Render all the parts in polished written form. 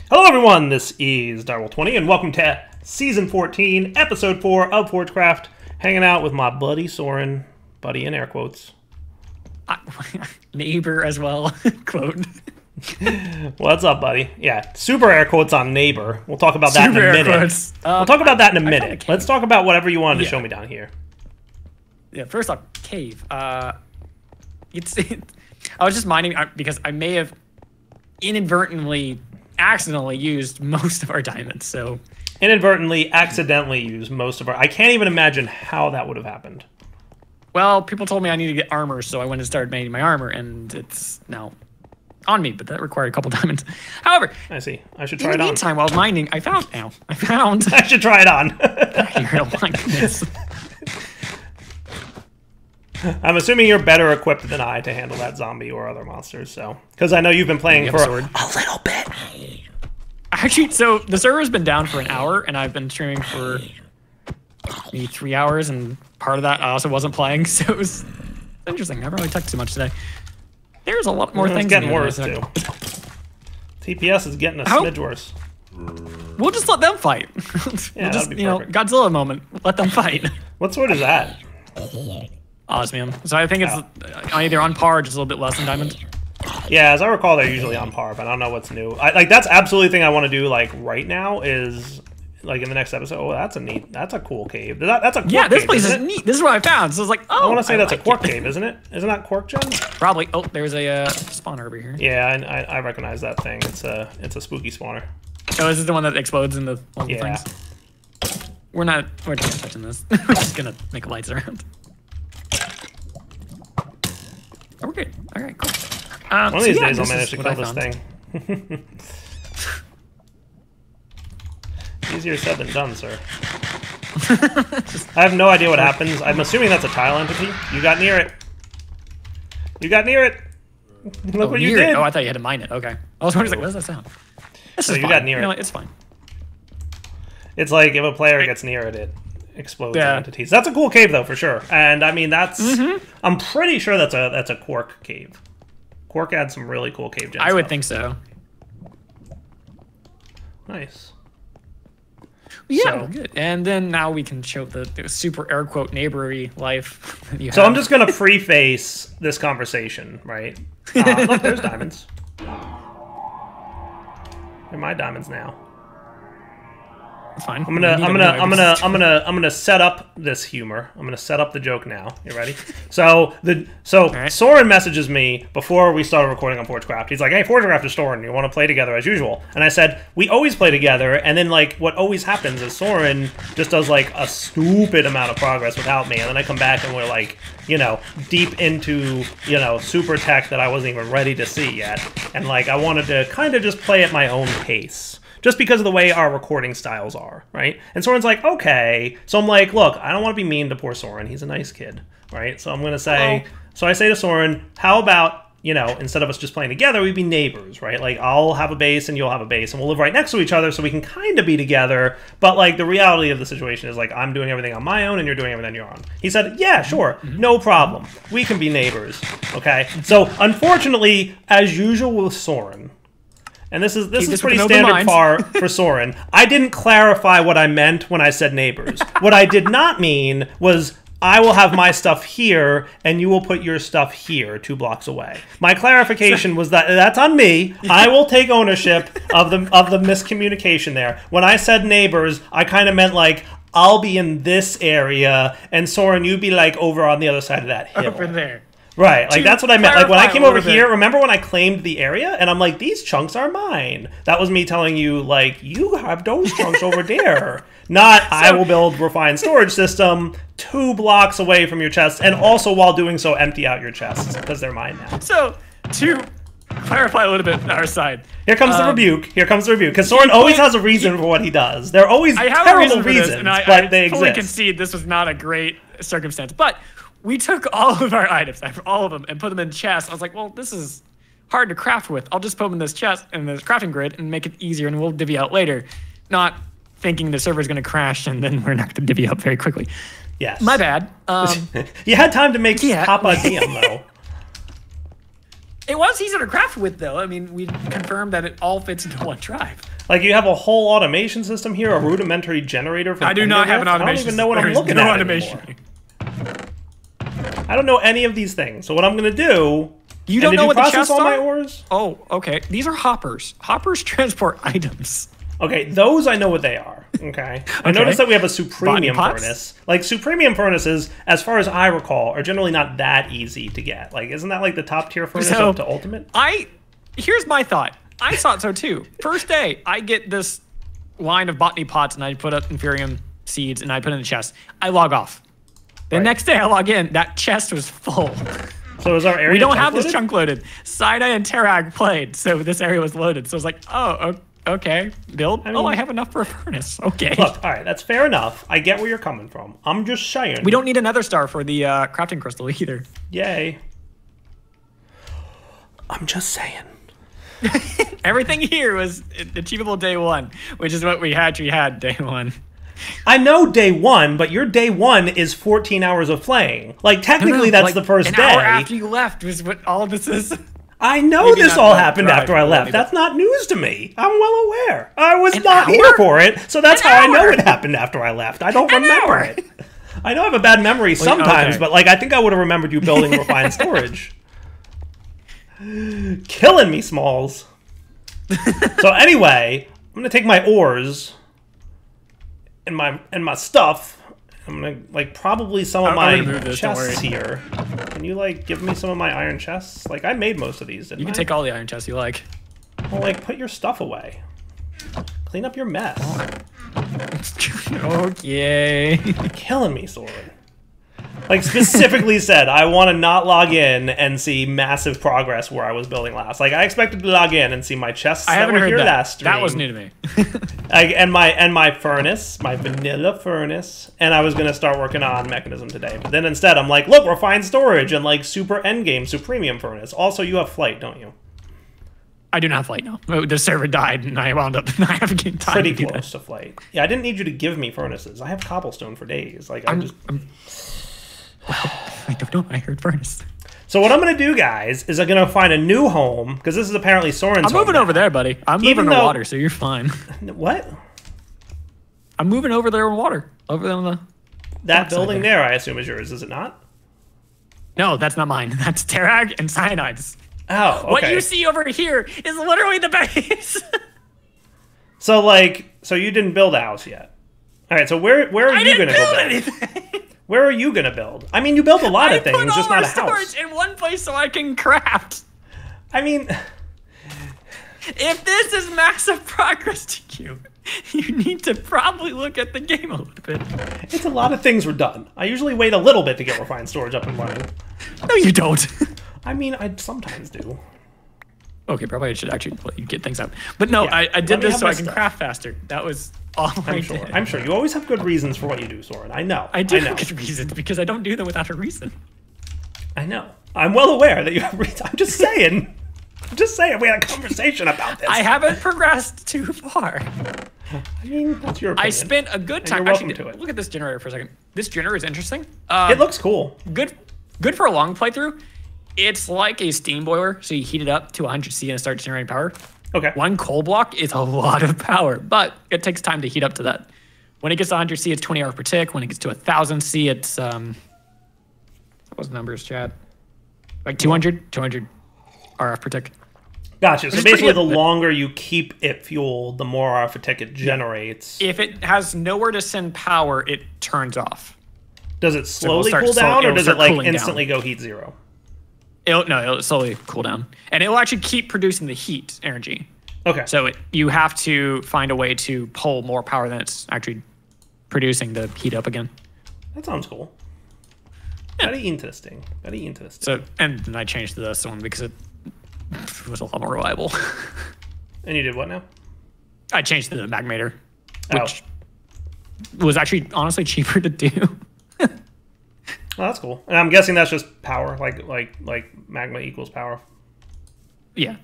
Hello everyone, this is Direwolf20 and welcome to Season 14, Episode 4 of Forgecraft. Hanging out with my buddy Soren, buddy in air quotes. Neighbor as well, quote. What's up, buddy? Yeah, super air quotes on neighbor. We'll talk about that in a minute. We'll talk about that in a minute. Let's talk about whatever you wanted to show me down here. Yeah, first off, cave. I was just mining because I may have inadvertently, accidentally used most of our diamonds, so... Inadvertently, accidentally used most of our... I can't even imagine how that would have happened. Well, people told me I needed to get armor, so I went and started making my armor, and it's now on me, but that required a couple diamonds. However... I see. I should try it on. In the meantime, while I was mining, I found... I should try it on. Oh my goodness. I'm assuming you're better equipped than I to handle that zombie or other monsters, so... Because I know you've been playing for a little bit. Actually, so the server's been down for an hour, and I've been streaming for maybe 3 hours, and part of that I also wasn't playing, so it was interesting. I haven't really talked too much today. There's a lot more things. It's getting worse, too. TPS is getting a smidge worse. We'll just let them fight. Yeah, we'll just, Godzilla moment. Let them fight. What sword is that? Osmium. So I think it's either on par or just a little bit less than diamond. Yeah, as I recall, they're usually on par, but I don't know what's new. That's absolutely the thing I want to do, like, right now is, like, in the next episode. Oh, that's a cool cave. That's a quark yeah, this cave, place is neat. This is what I found. So I was like, oh, I want to say that's a quark cave, isn't it? Isn't that quark gem? Probably. Oh, there's a spawner over here. Yeah, I recognize that thing. It's a spooky spawner. Oh, this is the one that explodes in the things? We're not touching this. We're just gonna make lights around. Oh, we're good. All right, cool. One of these days I'll manage to kill this thing. Easier said than done, sir. I have no idea what happens. I'm assuming that's a tile entity. You got near it. You got near it. Look what you did. Oh, I thought you had to mine it. Okay. I was wondering, like, what does that sound? So you got near it. It's fine. It's like if a player gets near it, it explodes entities. That's a cool cave, though, for sure. And I mean, that's... I'm pretty sure that's a quark cave. Quark adds some really cool cave gen I would think so. Nice. Yeah, good. And then now we can show the super air quote neighbory life that you have. So I'm just going to preface this conversation, right? Look, there's diamonds. They're my diamonds now. Fine. I'm gonna set up this humor. I'm gonna set up the joke now. You ready? So right. Soren messages me before we started recording on Forgecraft. He's like, "Hey, Forgecraft is Soren. You want to play together as usual?" And I said, "We always play together." And then like what always happens is Soren just does like a stupid amount of progress without me, and then I come back and we're like, deep into super tech that I wasn't even ready to see yet. And like I wanted to kind of just play at my own pace. Just because of the way our recording styles are, right? And Soren's like, okay. So I'm like, look, I don't want to be mean to poor Soren. He's a nice kid, right? So I'm going to say, so I say to Soren, how about, instead of us just playing together, we'd be neighbors, right? Like, I'll have a base and you'll have a base, and we'll live right next to each other so we can kind of be together. But, like, the reality of the situation is, like, I'm doing everything on my own and you're doing everything on your own. He said, yeah, sure, no problem. We can be neighbors, okay? So, unfortunately, as usual with Soren, and this is pretty standard for Soren. I didn't clarify what I meant when I said neighbors. What I did not mean was I will have my stuff here and you will put your stuff here 2 blocks away. My clarification was that that's on me. I will take ownership of the miscommunication there. When I said neighbors, I kind of meant like I'll be in this area and Soren, you'd be like over on the other side of that hill. Over there. Right, like that's what I meant. Like when I came over here, remember when I claimed the area? And I'm like, these chunks are mine. That was me telling you, like, you have those chunks over there. Not, I will build refined storage system 2 blocks away from your chests, and also while doing so, empty out your chests, because they're mine now. So, to clarify a little bit on our side. Here comes the rebuke. Here comes the rebuke. Because Soren always has a reason for what he does. They're always terrible reasons, but they exist. I fully concede this was not a great circumstance, but... We took all of our items, all of them, and put them in chests. I was like, well, this is hard to craft with. I'll just put them in this chest, in this crafting grid, and make it easier, and we'll divvy out later. Not thinking the server's going to crash, and then we're not going to divvy out very quickly. Yes. My bad. You had time to make Papa DM, though. It was easier to craft with, though. I mean, we confirmed that it all fits into one drive. Like, you have a whole automation system here, a rudimentary generator for I do not have an automation. I don't even know what I'm looking at automation. I don't know any of these things. So what I'm going to do... You don't know what the chests all are? my ores? Oh, okay. These are hoppers. Hoppers transport items. Okay, those I know what they are. Okay. I noticed that we have a Supremium furnace. Like, Supremium furnaces, as far as I recall, are generally not that easy to get. Like, isn't that like the top tier furnace up to Ultimate? Here's my thought. I thought so too. First day, I get this line of botany pots and I put up Inferium seeds and I put in the chest. I log off. The next day I log in, that chest was full. So is our area We don't have this chunk loaded. Side-Eye and Terag played, so this area was loaded. So I was like, oh, okay. Build? I mean, I have enough for a furnace. Okay. Look, all right, that's fair enough. I get where you're coming from. I'm just saying. We don't need another star for the crafting crystal either. Yay. I'm just saying. Everything here was achievable day one, which is what we actually had day one. I know day one, but your day one is 14 hours of playing. Like, technically, that's like the first day. An hour after you left was what all of this is. I know this all happened after I left. That's not news to me. I'm well aware. I was not here for it, so that's how I know it happened after I left. I don't remember it. I know I have a bad memory sometimes, but like I think I would have remembered you building refined storage. Killing me, Smalls. So anyway, I'm gonna take my ores and my stuff. I'm gonna like probably some of my chests here. Can you like give me some of my iron chests? Like I made most of these. Didn't you can take all the iron chests you like. Well, like put your stuff away. Clean up your mess. Okay. Killing me, Sword. Like specifically said, I want to not log in and see massive progress where I was building last. Like I expected to log in and see my chests that were here last stream. That was new to me. and my furnace, my vanilla furnace, and I was gonna start working on mechanism today. But then instead, I'm like, look, refined storage and like super endgame, supremium furnace. Also, you have flight, don't you? I do not have flight now. The server died, and I wound up not having time. Pretty close to flight. Yeah, I didn't need you to give me furnaces. I have cobblestone for days. Like I don't know. I heard furnace. So what I'm going to do, guys, is I'm going to find a new home, because this is apparently Soren's home. I'm moving over there, buddy. I'm moving to water, so you're fine. What? I'm moving over there in water. Over there on the... That building there, I assume, is yours, is it not? No, that's not mine. That's Terag and Cyanides. Oh, okay. What you see over here is literally the base. So, like, so you didn't build a house yet. All right, so where are you going to go build? Anything. Where are you going to build? I mean, you built a lot of things, just not a house. I put all our storage in one place so I can craft. I mean... If this is massive progress to you, you need to probably look at the game a little bit. It's a lot of things were done. I usually wait a little bit to get refined storage up and running. No, you don't. I mean, I sometimes do. Okay, probably I should actually let you get things out. But no, yeah, I did this so I can craft faster. That was all I did. I'm sure. You always have good reasons for what you do, Soren. I know. I do have good reasons because I don't do them without a reason. I know. I'm well aware that you have reasons. I'm just saying. I'm just saying we had a conversation about this. I haven't progressed too far. I mean, that's your opinion. I spent a good time. Actually, look at this generator for a second. This generator is interesting. It looks cool. Good for a long playthrough. It's like a steam boiler, so you heat it up to 100C and it starts generating power. Okay. One coal block is a lot of power, but it takes time to heat up to that. When it gets to 100C, it's 20 hours per tick. When it gets to 1000C, it's what was the numbers, Chad? Like 200 RF per tick. Gotcha. So basically, the longer you keep it fueled, the more RF per tick it generates. If it has nowhere to send power, it turns off. Does it slowly cool down, or does it like instantly go heat zero? It'll slowly cool down. And it'll actually keep producing the heat energy. Okay. So you have to find a way to pull more power than it's actually producing to heat up again. That sounds cool. Yeah. Very interesting. Very interesting. So, and then I changed this one because it was a lot more reliable. And you did what now? I changed the magmator, which was actually honestly cheaper to do. Oh, that's cool. And I'm guessing that's just power, like magma equals power. Yeah.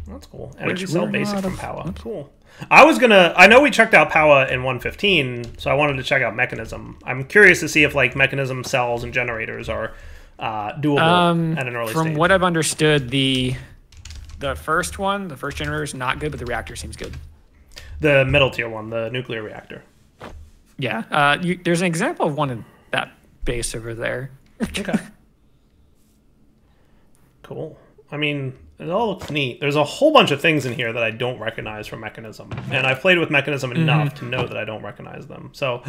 That's cool. Energy cell basic from power. Cool. I know we checked out power in 1.15, so I wanted to check out mechanism. I'm curious to see if like mechanism cells and generators are doable at an early stage. From what I've understood, the The first one, the first generator is not good, but the reactor seems good. The middle tier one, the nuclear reactor. Yeah. There's an example of one in that base over there. Okay. Cool. I mean, it all looks neat. There's a whole bunch of things in here that I don't recognize from Mechanism. And I've played with Mechanism enough to know that I don't recognize them. So,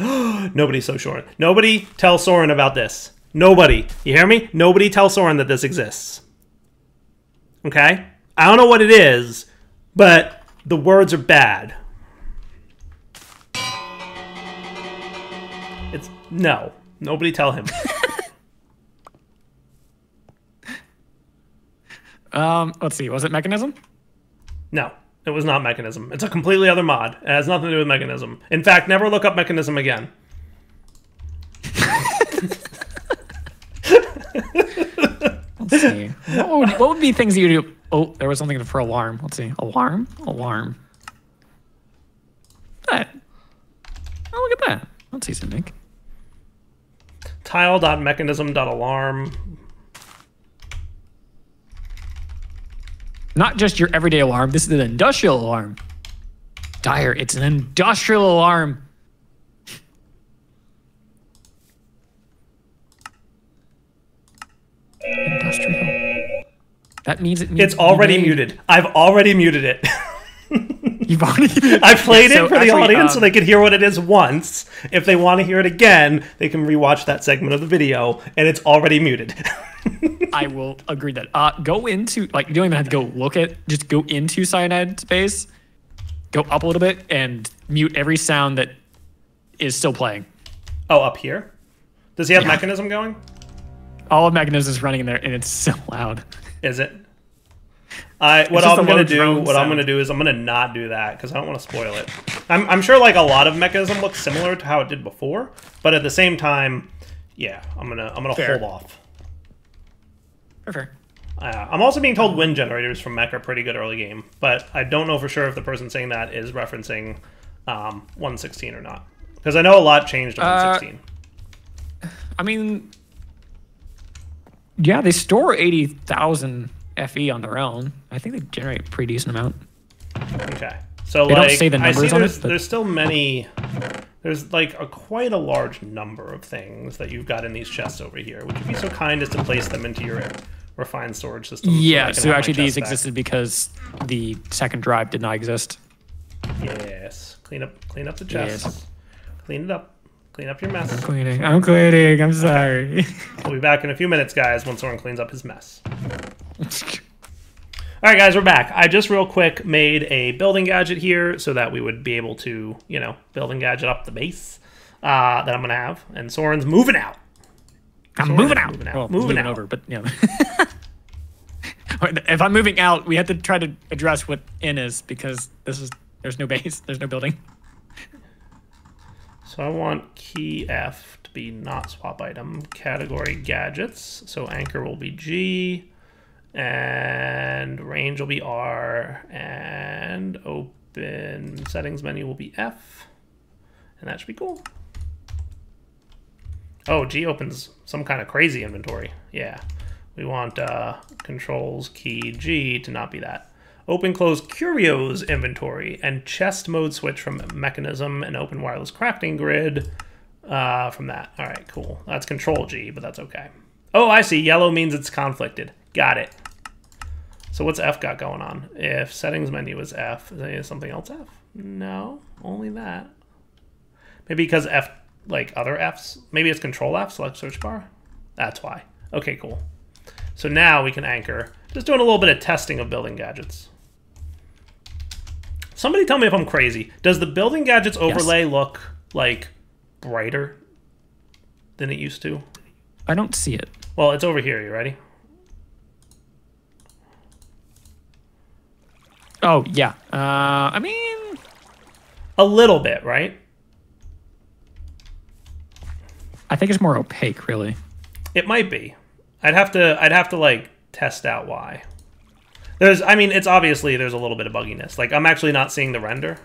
nobody's so sure. Nobody tell Soren about this. Nobody. You hear me? Nobody tell Soren that this exists. Okay? I don't know what it is, but the words are bad. It's... No. Nobody tell him. Let's see. Was it Mechanism? No, it was not Mechanism. It's a completely other mod. It has nothing to do with Mechanism. In fact, never look up Mechanism again. Let's see. What would be things you do? Oh, there was something for alarm. Let's see. Alarm? Alarm. That. Oh, look at that. Let's see something. Tile.mechanism.alarm. Not just your everyday alarm. This is an industrial alarm. Dire, it's an industrial alarm. Industrial. That means it needs It's already muted. I've already muted it. You've already... I played it for the audience so they could hear what it is once. If they want to hear it again, they can rewatch that segment of the video, and it's already muted. I will agree that. Go into, like, you don't even have to go look at, just go into Cyanide Space, go up a little bit, and mute every sound that is still playing. Oh, up here? Does he have Mechanism going? All of Mechanism is running in there, and it's so loud. Is it? What I'm gonna do is I'm gonna not do that because I don't want to spoil it. I'm sure like a lot of Mechanism looks similar to how it did before, but at the same time, yeah, I'm gonna hold off. Fair. I'm also being told wind generators from Mech are pretty good early game, but I don't know for sure if the person saying that is referencing 1.16 or not, because I know a lot changed in 1.16. I mean, yeah, they store 80,000 FE on their own. I think they generate a pretty decent amount. Okay, so they like, don't say the numbers on it. There's still many. There's like quite a large number of things that you've got in these chests over here. Would you be so kind as to place them into your refined storage system? Yeah, so actually these existed because the second drive did not exist. Yes. Clean up the chest. Yes. Clean it up. Clean up your mess. I'm cleaning. I'm sorry. Okay. We'll be back in a few minutes, guys, when Soren cleans up his mess. All right, guys, we're back. I just real quick made a building gadget here so that we would be able to, you know, building gadget up the base that I'm going to have. And Soren's moving out. I'm moving out. Well, moving out. Over, but, you know. If I'm moving out, we have to try to address what in is because there's no base. There's no building. So I want key F to be not swap item. Category gadgets. So anchor will be G. And range will be R, and open settings menu will be F, and that should be cool. Oh, G opens some kind of crazy inventory. Yeah, we want controls key G to not be that. Open close curios inventory and chest mode switch from mechanism and open wireless crafting grid from that. All right, cool. That's control G, but that's okay. Oh, I see. Yellow means it's conflicted. Got it. So what's F got going on? If settings menu is F, is something else F? No, only that. Maybe because F, like other Fs. Maybe it's control F, select search bar. That's why. Okay, cool. So now we can anchor. Just doing a little bit of testing of building gadgets. Somebody tell me if I'm crazy. Does the building gadgets overlay look like brighter than it used to? I don't see it. Well, it's over here. You ready? Oh, yeah. I mean... A little bit, right? I think it's more opaque, really. It might be. I'd have to like test out why. I mean, it's obviously there's a little bit of bugginess. Like I'm actually not seeing the render.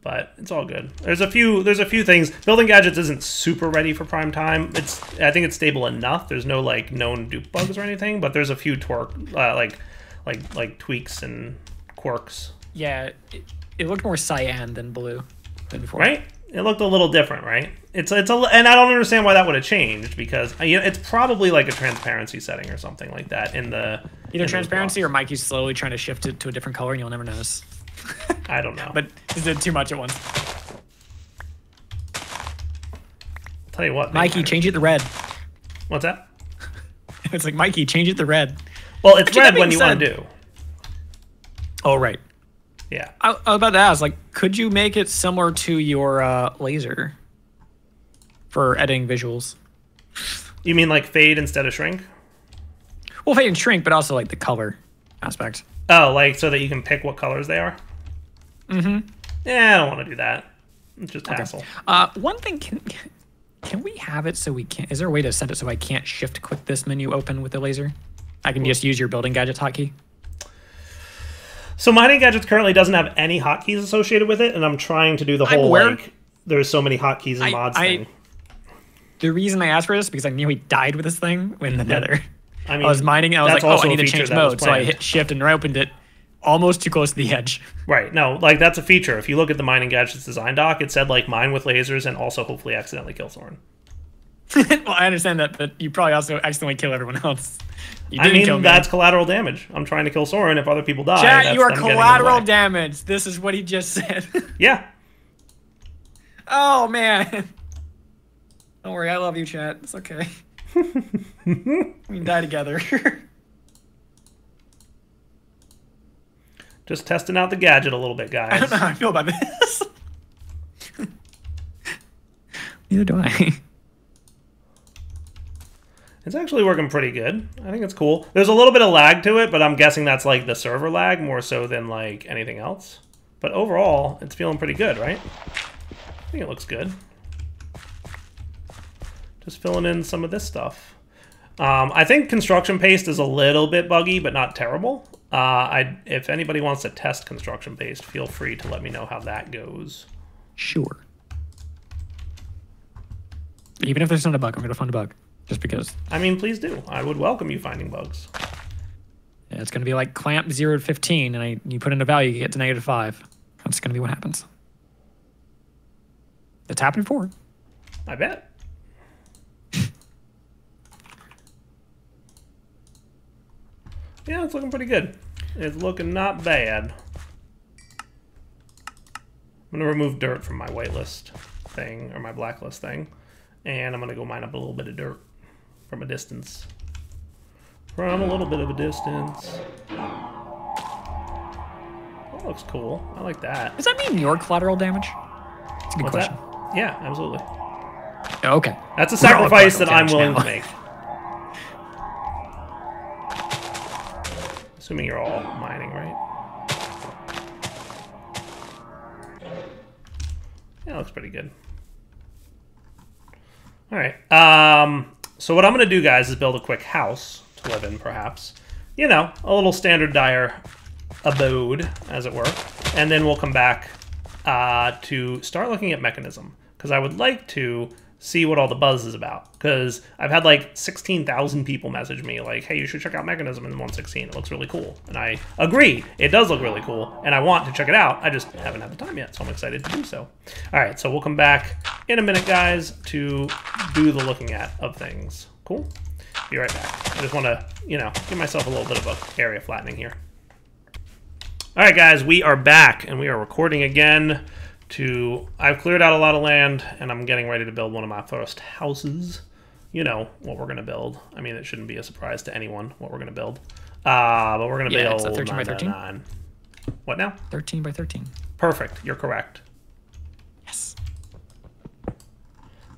But it's all good. There's a few things. Building Gadgets isn't super ready for prime time. I think it's stable enough. There's no like known dupe bugs or anything, but there's a few like tweaks and quirks. Yeah, it looked more cyan than blue than before. Right? It looked a little different, right? And I don't understand why that would have changed, because it's probably like a transparency setting or something like that in the either transparency or Mikey's slowly trying to shift it to a different color and you'll never notice. I don't know. But he did too much at once. Tell you what, Mikey, change it to red. What's that? It's like, Mikey, change it to red. Well, it's red when you undo. Oh, right. Yeah. I was about to ask, like, could you make it similar to your laser for editing visuals? You mean like fade instead of shrink? Well, fade and shrink, but also like the color aspect. Oh, like so that you can pick what colors they are? Mm-hmm. Yeah, I don't want to do that. It's just hassle. One thing, can we have it so we can't... Is there a way to set it so I can't shift-click this menu open with the laser? I can just use your building gadgets hotkey? So mining gadgets currently doesn't have any hotkeys associated with it, and I'm trying to do the whole like there's so many hotkeys and mods thing. The reason I asked for this is because I nearly died with this thing in the nether. I mean, I was mining and I was like, oh, I need to change mode. So I hit shift and opened it almost too close to the edge. Right. No, like that's a feature. If you look at the mining gadgets design doc, it said like mine with lasers and also hopefully accidentally kill Soren. Well, I understand that, but you probably also accidentally kill everyone else. I mean, that's collateral damage. I'm trying to kill Soren. If other people die, Chat, you are collateral damage. This is what he just said. Yeah. Oh, man. Don't worry, I love you, chat. It's okay. We can die together. Just testing out the gadget a little bit, guys. I don't know how I feel about this. Neither do I. It's actually working pretty good. I think it's cool. There's a little bit of lag to it, but I'm guessing that's like the server lag more so than like anything else. But overall, it's feeling pretty good, right? I think it looks good. Just filling in some of this stuff. I think construction paste is a little bit buggy, but not terrible. If anybody wants to test construction paste, feel free to let me know how that goes. Sure. Even if there's not a bug, I'm going to find a bug. Just because. I mean, please do. I would welcome you finding bugs. Yeah, it's going to be like clamp 0 to 15, and you put in a value, you get to -5. That's going to be what happens. It's happened before. I bet. Yeah, it's looking pretty good. It's looking not bad. I'm going to remove dirt from my whitelist thing, or my blacklist thing. And I'm going to go mine up a little bit of dirt from a distance. From a little bit of a distance. That looks cool. I like that. Does that mean your collateral damage? That's a good question. That? Yeah, absolutely. Oh, okay. That's a sacrifice that I'm willing to make. Assuming you're all mining, right? Yeah, looks pretty good. All right. So what I'm going to do, guys, is build a quick house to live in, perhaps. You know, a little standard Dire abode, as it were. And then we'll come back to start looking at mechanism. Because I would like to see what all the buzz is about. Because I've had like 16,000 people message me like, hey, you should check out mechanism in 1.16. It looks really cool. And I agree. It does look really cool. And I want to check it out. I just haven't had the time yet. So I'm excited to do so. All right. So we'll come back in a minute, guys, to do the looking at of things. Cool? Be right back. I just want to, you know, give myself a little bit of a area flattening here. All right, guys. We are back. And we are recording again. I've cleared out a lot of land, and I'm getting ready to build one of my first houses. You know what we're going to build. I mean, it shouldn't be a surprise to anyone what we're going to build. But we're going to build... It's a 13 by 13. What now? 13 by 13. Perfect. You're correct. Yes.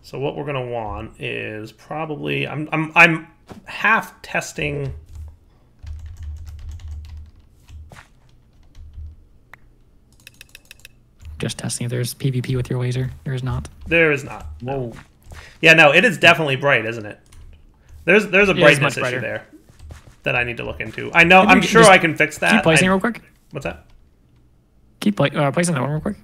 So what we're going to want is probably... I'm half testing... Just testing if there's PvP with your laser. There is not. There is not. Whoa. Yeah, no, it is definitely bright, isn't it? There's a brightness issue there that I need to look into. I know. I'm sure I can fix that. Keep placing it real quick. What's that? Keep placing that one real quick.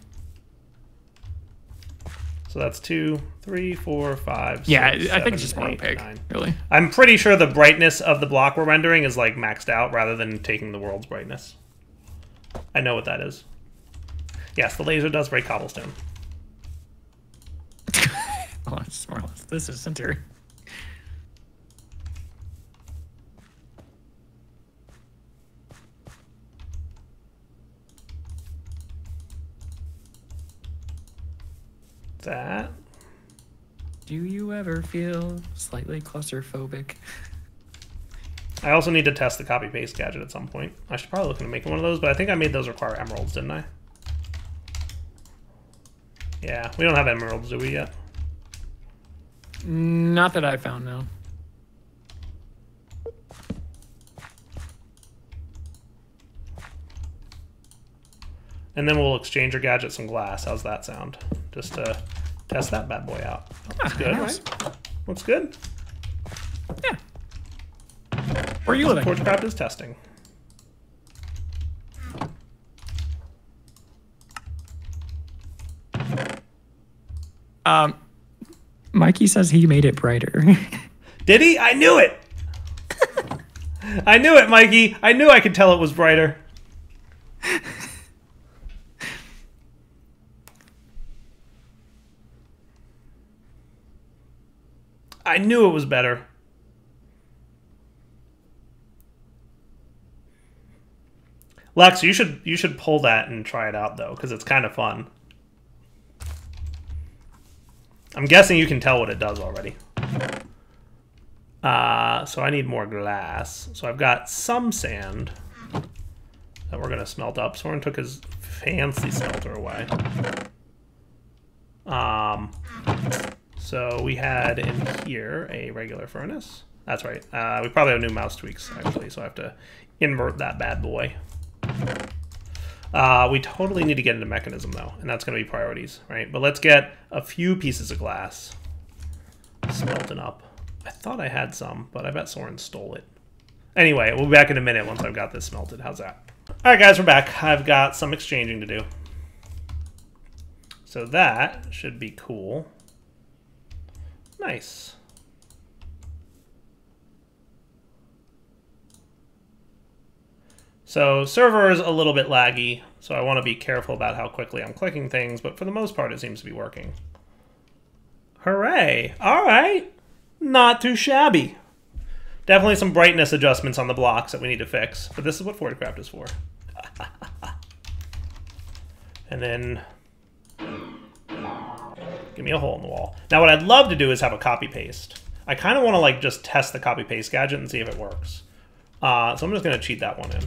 So that's 2, 3, 4, 5. Yeah, 6, I think it's 7, just one 8, pig, 9. really. I'm pretty sure the brightness of the block we're rendering is like maxed out rather than taking the world's brightness. I know what that is. Yes, the laser does break cobblestone. Oh, it's more or less this is center. That. Do you ever feel slightly claustrophobic? I also need to test the copy paste gadget at some point. I should probably look into making one of those, but I think I made those require emeralds, didn't I? Yeah, we don't have emeralds, do we yet? Not that I found, no. And then we'll exchange our gadget some glass. How's that sound? Just to test that bad boy out. Looks good, nice. right? Looks good. Yeah. Where are you living? Forgecraft is testing. Mikey says he made it brighter. Did he? I knew it! I knew it, Mikey! I knew I could tell it was brighter. I knew it was better. Lex, you should pull that and try it out though, because it's kind of fun. I'm guessing you can tell what it does already. So I need more glass. So I've got some sand that we're gonna smelt up. Soren took his fancy smelter away. So we had in here a regular furnace. That's right. We probably have new mouse tweaks actually, so I have to invert that bad boy. We totally need to get into mechanism though, and that's going to be priorities, right? But let's get a few pieces of glass smelting up. I thought I had some, but I bet Soren stole it. Anyway, we'll be back in a minute once I've got this smelted. How's that? All right, guys, we're back. I've got some exchanging to do. So that should be cool. Nice. So server is a little bit laggy, so I want to be careful about how quickly I'm clicking things, but for the most part it seems to be working. Hooray! All right. Not too shabby. Definitely some brightness adjustments on the blocks that we need to fix, but this is what Forgecraft is for. And then give me a hole in the wall. Now what I'd love to do is have a copy paste. I kind of want to like just test the copy paste gadget and see if it works. So I'm just going to cheat that one in.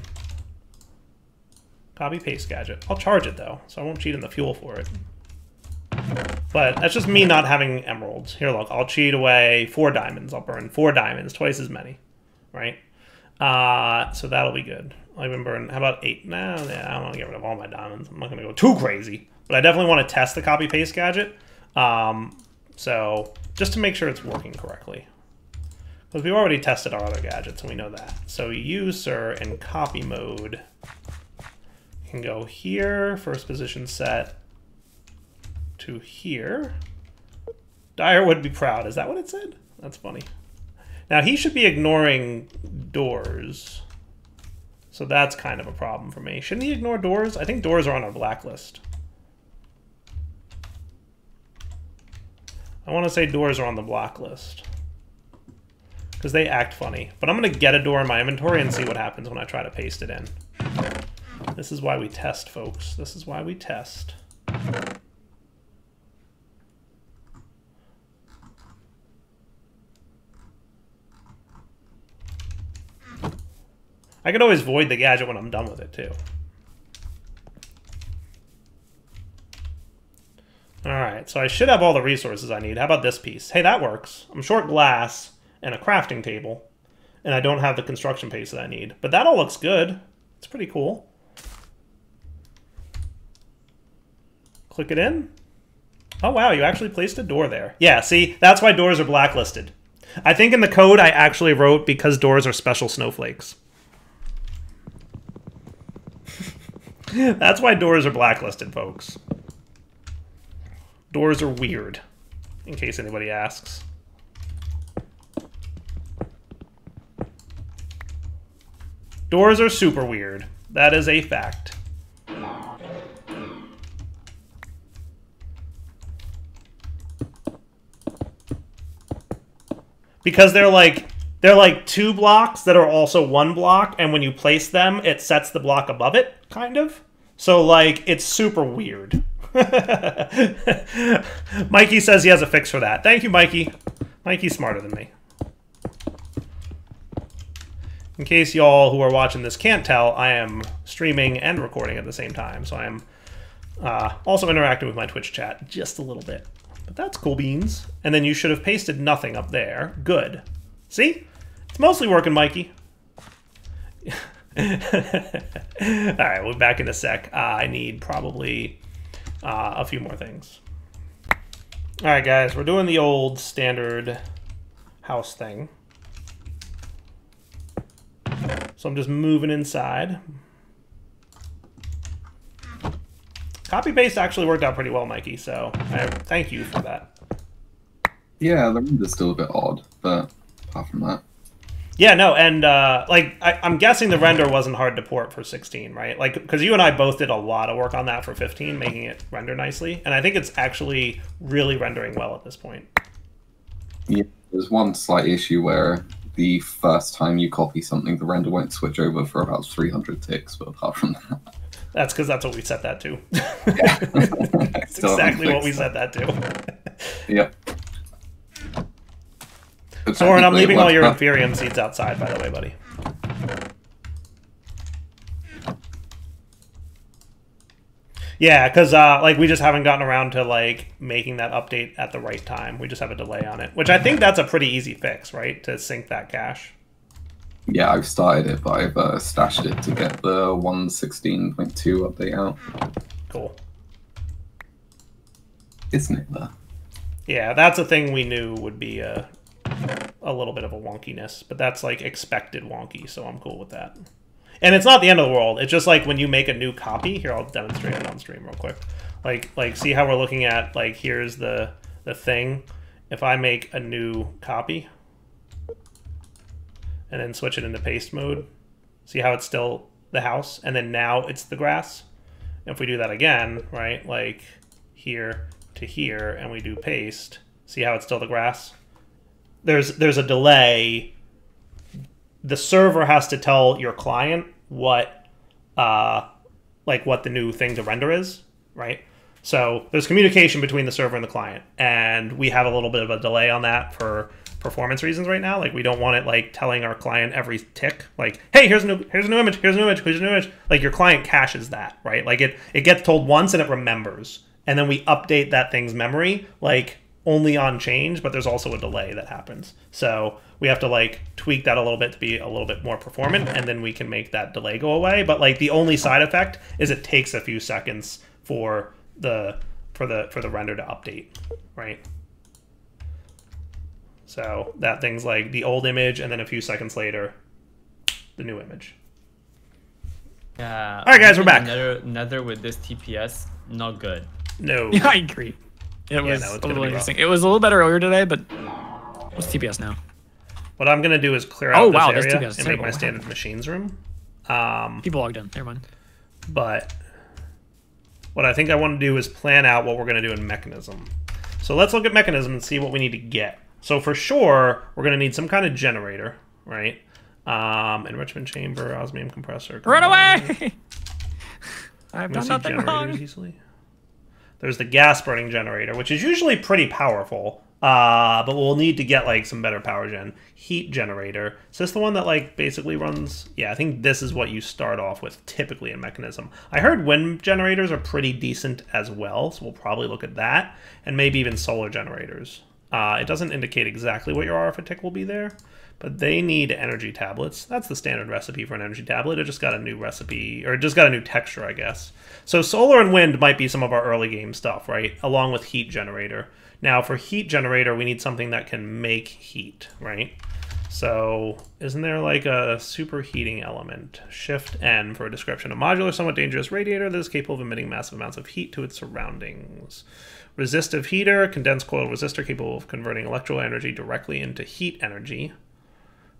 Copy paste gadget. I'll charge it though, so I won't cheat in the fuel for it. But that's just me not having emeralds. Here, look, I'll cheat away 4 diamonds. I'll burn 4 diamonds, twice as many, right? So that'll be good. I'll even burn, how about 8? Nah, yeah, I don't want to get rid of all my diamonds. I'm not going to go too crazy. But I definitely want to test the copy paste gadget. So just to make sure it's working correctly. Because we've already tested our other gadgets and we know that. So user in copy mode can go here, first position set, to here. Dyer would be proud. Is that what it said? That's funny. Now he should be ignoring doors. So that's kind of a problem for me. Shouldn't he ignore doors? I think doors are on our blacklist. I want to say doors are on the blacklist. Because they act funny. But I'm going to get a door in my inventory and see what happens when I try to paste it in. This is why we test, folks. This is why we test. I could always void the gadget when I'm done with it, too. Alright, so I should have all the resources I need. How about this piece? Hey, that works. I'm short glass and a crafting table. And I don't have the construction paste that I need. But that all looks good. It's pretty cool. Click it in. Oh, wow, you actually placed a door there. Yeah, see, that's why doors are blacklisted. I think in the code I actually wrote because doors are special snowflakes. That's why doors are blacklisted, folks. Doors are weird, in case anybody asks. Doors are super weird. That is a fact. Because they're like 2 blocks that are also 1 block, and when you place them, it sets the block above it, kind of. So, like, it's super weird. Mikey says he has a fix for that. Thank you, Mikey. Mikey's smarter than me. In case y'all who are watching this can't tell, I am streaming and recording at the same time, so I am also interacting with my Twitch chat just a little bit. But that's cool beans. And then you should have pasted nothing up there. Good. See? It's mostly working, Mikey. Alright, we'll be back in a sec. I need probably a few more things. Alright, guys, we're doing the old standard house thing. So I'm just moving inside. Copy-paste actually worked out pretty well, Mikey, so I thank you for that. Yeah, the render's still a bit odd, but apart from that. Yeah, no, and like I'm guessing the render wasn't hard to port for 16, right? Like, because you and I both did a lot of work on that for 15, making it render nicely, and I think it's actually really rendering well at this point. Yeah, there's one slight issue where the first time you copy something, the render won't switch over for about 300 ticks, but apart from that... That's because that's what we set that to. Yeah. That's exactly what we set that to. Yep. Soren, I'm leaving all your Inferium seeds outside, by the way, buddy. Yeah, because like we just haven't gotten around to like making that update at the right time. We just have a delay on it, which I think that's a pretty easy fix, right? To sync that cache. Yeah, I've started it, but I've stashed it to get the 1.16.2 update out. Cool. Isn't it there? Yeah, that's a thing we knew would be a little bit of a wonkiness, but that's like expected wonky, so I'm cool with that. And it's not the end of the world. It's just like when you make a new copy. Here, I'll demonstrate it on stream real quick. Like see how we're looking at, like, here's the thing. If I make a new copy and then switch it into paste mode, see how it's still the house, and then now it's the grass? If we do that again, right, like here to here, and we do paste, see how it's still the grass? There's a delay. The server has to tell your client what what the new thing to render is, right? So there's communication between the server and the client, and we have a little bit of a delay on that for performance reasons right now. Like, we don't want it like telling our client every tick, like, hey, here's a new image, here's a new image, here's a new image. Like, your client caches that, right? Like, it gets told once and it remembers, and then we update that thing's memory like only on change, but there's also a delay that happens. So we have to like tweak that a little bit to be a little bit more performant, and then we can make that delay go away. But like the only side effect is it takes a few seconds for the render to update, right? So that thing's like the old image, and then a few seconds later, the new image. Yeah. All right, guys, we're back. Nether with this TPS, not good. No. Yeah, I agree. It was a little interesting. It was a little better earlier today, but what's TPS now? What I'm gonna do is clear out this area TPS and make my standard machines room. People logged in. Never mind. But what I think I want to do is plan out what we're going to do in mechanism. So let's look at mechanism and see what we need to get. So for sure, we're going to need some kind of generator, right? Enrichment chamber, osmium compressor. Run away! I've done nothing wrong. Easily. There's the gas burning generator, which is usually pretty powerful, but we'll need to get like some better power gen. Heat generator. Is this the one that like basically runs? Yeah, I think this is what you start off with typically in mechanism. I heard wind generators are pretty decent as well, so we'll probably look at that, and maybe even solar generators. It doesn't indicate exactly what your RF tick will be there, but they need energy tablets. That's the standard recipe for an energy tablet. It just got a new recipe, or it just got a new texture, I guess. So solar and wind might be some of our early game stuff, right? Along with heat generator. Now for heat generator, we need something that can make heat, right? So isn't there like a superheating element? Shift N for a description. A modular, somewhat dangerous radiator that is capable of emitting massive amounts of heat to its surroundings. Resistive heater, condensed coil resistor capable of converting electrical energy directly into heat energy.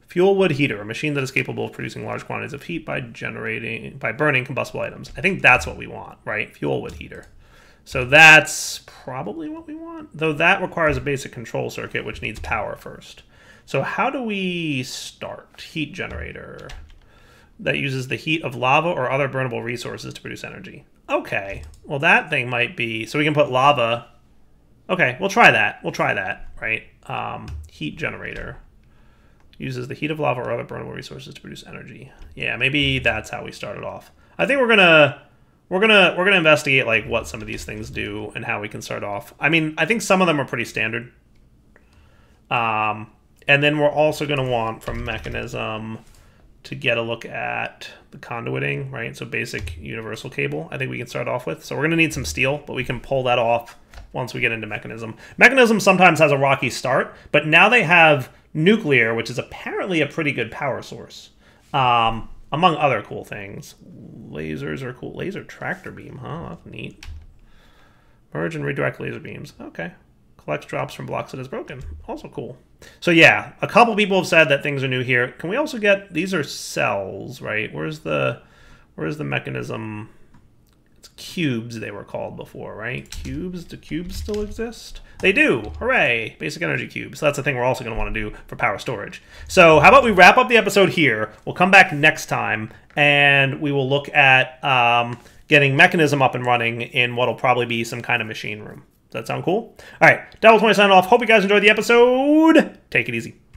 Fuel wood heater, a machine that is capable of producing large quantities of heat by burning combustible items. I think that's what we want, right? Fuel wood heater. So that's probably what we want, though that requires a basic control circuit, which needs power first. So how do we start? Heat generator that uses the heat of lava or other burnable resources to produce energy. Okay, well that thing might be, so we can put lava. Okay, we'll try that. We'll try that, right? Heat generator uses the heat of lava or other burnable resources to produce energy. Yeah, maybe that's how we started off. I think we're gonna investigate like what some of these things do and how we can start off. I mean, I think some of them are pretty standard. And then we're also gonna want from mechanism to get a look at the conduiting, right? So basic universal cable, I think we can start off with. So we're gonna need some steel, but we can pull that off once we get into mechanism. Mechanism sometimes has a rocky start, but now they have nuclear, which is apparently a pretty good power source. Among other cool things. Lasers are cool. Laser tractor beam, huh? That's neat. Merge and redirect laser beams. Okay. Collects drops from blocks that is broken. Also cool. So yeah, a couple people have said that things are new here. Can we also get, these are cells, right? Where's the mechanism? It's cubes they were called before, right? Cubes, do cubes still exist? They do, hooray, basic energy cubes. So that's the thing we're also gonna wanna do for power storage. So how about we wrap up the episode here? We'll come back next time and we will look at getting mechanism up and running in what'll probably be some kind of machine room. Does that sound cool? All right, Devil20 signing off. Hope you guys enjoyed the episode. Take it easy.